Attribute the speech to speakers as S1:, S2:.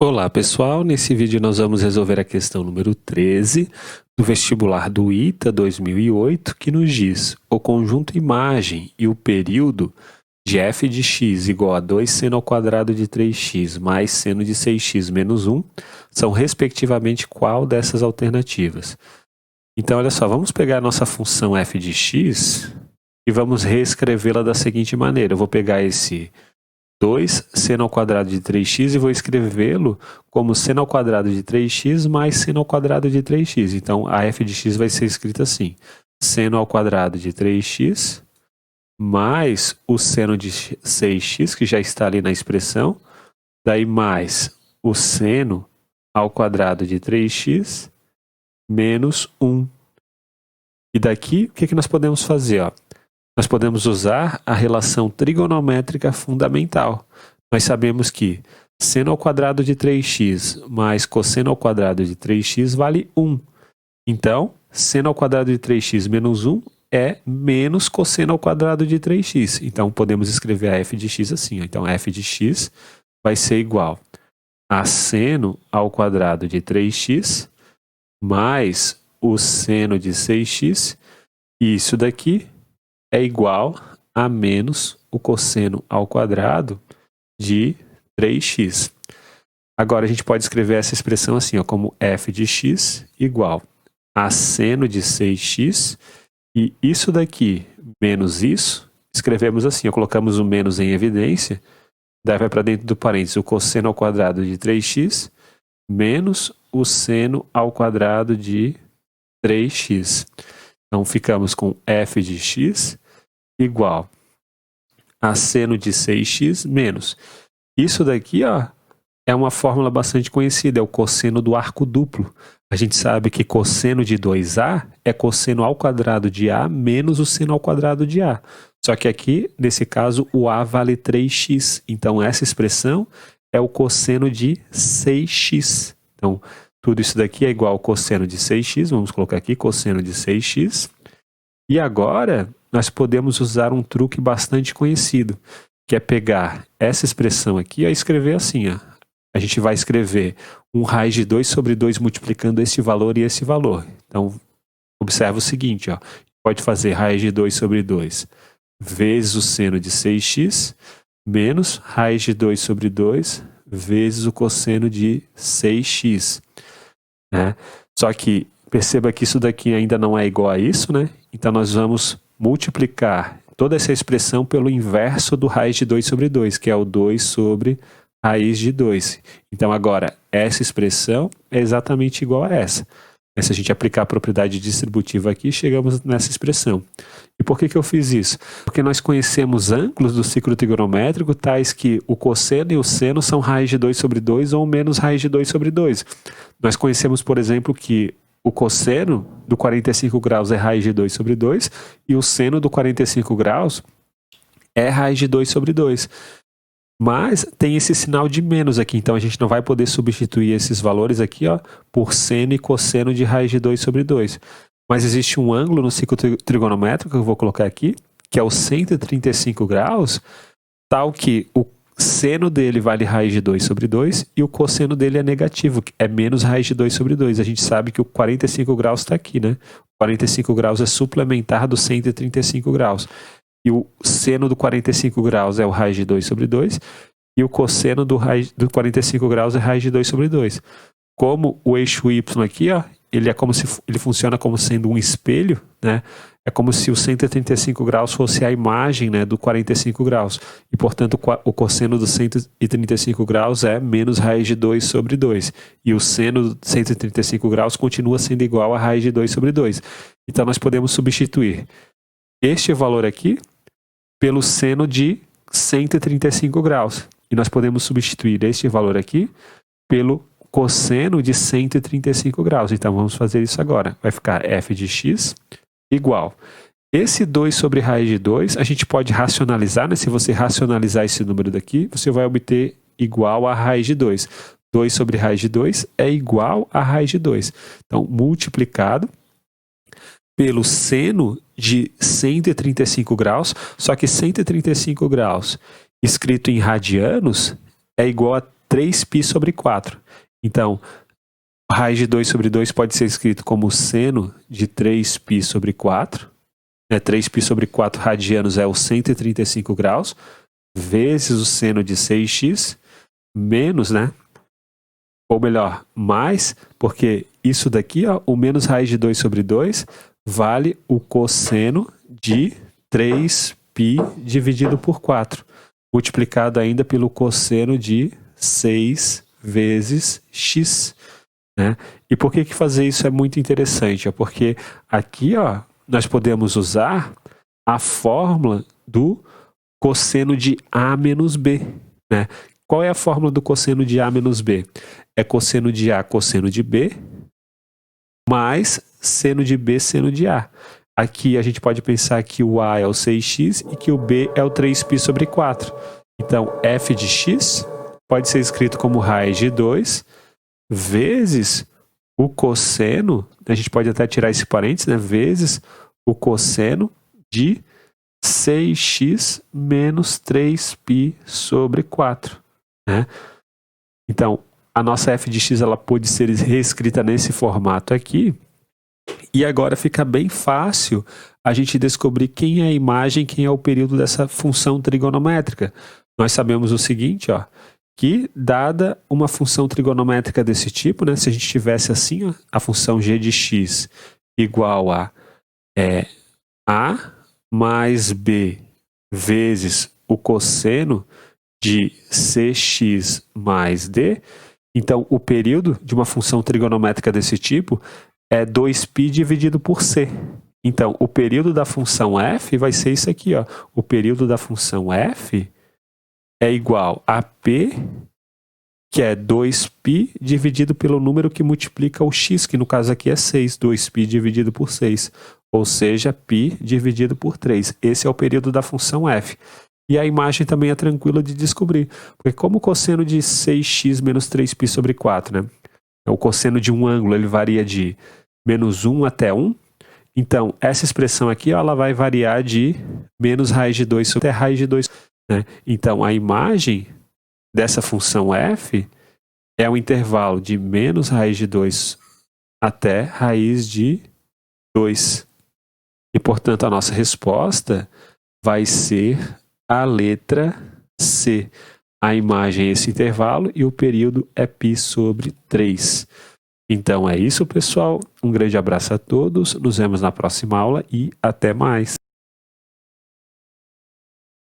S1: Olá pessoal, nesse vídeo nós vamos resolver a questão número 13 do vestibular do ITA 2008, que nos diz: o conjunto imagem e o período de f de x igual a 2 seno ao quadrado de 3x mais seno de 6x menos 1 são respectivamente qual dessas alternativas? Então olha só, vamos pegar a nossa função f de x e vamos reescrevê-la da seguinte maneira. Eu vou pegar esse 2 seno ao quadrado de 3x e vou escrevê-lo como seno ao quadrado de 3x mais seno ao quadrado de 3x. Então, a f de x vai ser escrita assim: seno ao quadrado de 3x mais o seno de 6x, que já está ali na expressão, daí mais o seno ao quadrado de 3x menos 1. E daqui, o que nós podemos fazer? Ó? Nós podemos usar a relação trigonométrica fundamental. Nós sabemos que seno ao quadrado de 3x mais cosseno ao quadrado de 3x vale 1. Então, seno ao quadrado de 3x menos 1 é menos cosseno ao quadrado de 3x. Então, podemos escrever a f de x assim. Ó. Então, f de x vai ser igual a seno ao quadrado de 3x mais o seno de 6x. E isso daqui é igual a menos o cosseno ao quadrado de 3x. Agora, a gente pode escrever essa expressão assim, ó, como f de x igual a seno de 6x, e isso daqui menos isso, escrevemos assim, ó, colocamos o menos em evidência, daí vai para dentro do parênteses o cosseno ao quadrado de 3x menos o seno ao quadrado de 3x. Então, ficamos com f de x igual a seno de 6x menos. Isso daqui, ó, é uma fórmula bastante conhecida, é o cosseno do arco duplo. A gente sabe que cosseno de 2a é cosseno ao quadrado de a menos o seno ao quadrado de a. Só que aqui, nesse caso, o a vale 3x. Então, essa expressão é o cosseno de 6x. Então, tudo isso daqui é igual ao cosseno de 6x. Vamos colocar aqui cosseno de 6x. E agora, nós podemos usar um truque bastante conhecido, que é pegar essa expressão aqui e escrever assim. Ó. A gente vai escrever 1 raiz de 2 sobre 2 multiplicando esse valor e esse valor. Então, observa o seguinte, ó. Pode fazer raiz de 2 sobre 2 vezes o seno de 6x menos raiz de 2 sobre 2 vezes o cosseno de 6x. Né? Só que perceba que isso daqui ainda não é igual a isso, né? Então, nós vamos multiplicar toda essa expressão pelo inverso do raiz de 2 sobre 2, que é o 2 sobre raiz de 2. Então, agora, essa expressão é exatamente igual a essa. Se a gente aplicar a propriedade distributiva aqui, chegamos nessa expressão. E por que eu fiz isso? Porque nós conhecemos ângulos do ciclo trigonométrico, tais que o cosseno e o seno são raiz de 2 sobre 2 ou menos raiz de 2 sobre 2. Nós conhecemos, por exemplo, que o cosseno do 45 graus é raiz de 2 sobre 2 e o seno do 45 graus é raiz de 2 sobre 2. Mas tem esse sinal de menos aqui, então a gente não vai poder substituir esses valores aqui, ó, por seno e cosseno de raiz de 2 sobre 2. Mas existe um ângulo no ciclo trigonométrico, que eu vou colocar aqui, que é o 135 graus, tal que o seno dele vale raiz de 2 sobre 2 e o cosseno dele é negativo, é menos raiz de 2 sobre 2. A gente sabe que o 45 graus está aqui, né? O 45 graus é suplementar do 135 graus. E o seno do 45 graus é o raiz de 2 sobre 2, e o cosseno do 45 graus é raiz de 2 sobre 2. Como o eixo y aqui, ó, ele funciona como sendo um espelho, né? É como se o 135 graus fosse a imagem, né, do 45 graus. E, portanto, o cosseno do 135 graus é menos raiz de 2 sobre 2. E o seno do 135 graus continua sendo igual a raiz de 2 sobre 2. Então, nós podemos substituir este valor aqui pelo seno de 135 graus. E nós podemos substituir este valor aqui pelo cosseno de 135 graus. Então, vamos fazer isso agora. Vai ficar f de x igual. Esse 2 sobre raiz de 2, a gente pode racionalizar, né? Se você racionalizar esse número daqui, você vai obter igual a raiz de 2. 2 sobre raiz de 2 é igual a raiz de 2. Então, multiplicado pelo seno de 135 graus, só que 135 graus escrito em radianos é igual a 3π sobre 4. Então, raiz de 2 sobre 2 pode ser escrito como seno de 3π sobre 4. 3π sobre 4 radianos é o 135 graus, vezes o seno de 6x, menos, né? Ou melhor, mais, porque isso daqui, ó, o menos raiz de 2 sobre 2, vale o cosseno de 3π dividido por 4, multiplicado ainda pelo cosseno de 6 vezes x. Né? E por que fazer isso é muito interessante? É porque aqui, ó, nós podemos usar a fórmula do cosseno de A menos B. Né? Qual é a fórmula do cosseno de A menos B? É cosseno de A, cosseno de B, mais seno de B, seno de A. Aqui a gente pode pensar que o A é o 6x e que o B é o 3π sobre 4. Então, f de x pode ser escrito como raiz de 2 vezes o cosseno, a gente pode até tirar esse parênteses, né? Vezes o cosseno de 6x menos 3π sobre 4. Né? Então, a nossa f de x ela pode ser reescrita nesse formato aqui. E agora fica bem fácil a gente descobrir quem é a imagem, quem é o período dessa função trigonométrica. Nós sabemos o seguinte, ó, que dada uma função trigonométrica desse tipo, né, se a gente tivesse assim, ó, a função g de x igual a a mais b vezes o cosseno de cx mais d, então o período de uma função trigonométrica desse tipo é 2π dividido por c. Então, o período da função f vai ser isso aqui, ó. O período da função f é igual a p, que é 2π dividido pelo número que multiplica o x, que no caso aqui é 6, 2π dividido por 6, ou seja, π dividido por 3. Esse é o período da função f. E a imagem também é tranquila de descobrir, porque como o cosseno de 6x menos 3π sobre 4, né? O cosseno de um ângulo ele varia de menos 1 até 1, então essa expressão aqui ó, ela vai variar de menos raiz de 2 até raiz de 2. Né? Então a imagem dessa função f é o intervalo de menos raiz de 2 até raiz de 2. E portanto a nossa resposta vai ser a letra C. A imagem é esse intervalo e o período é π sobre 3. Então é isso, pessoal. Um grande abraço a todos. Nos vemos na próxima aula e até mais.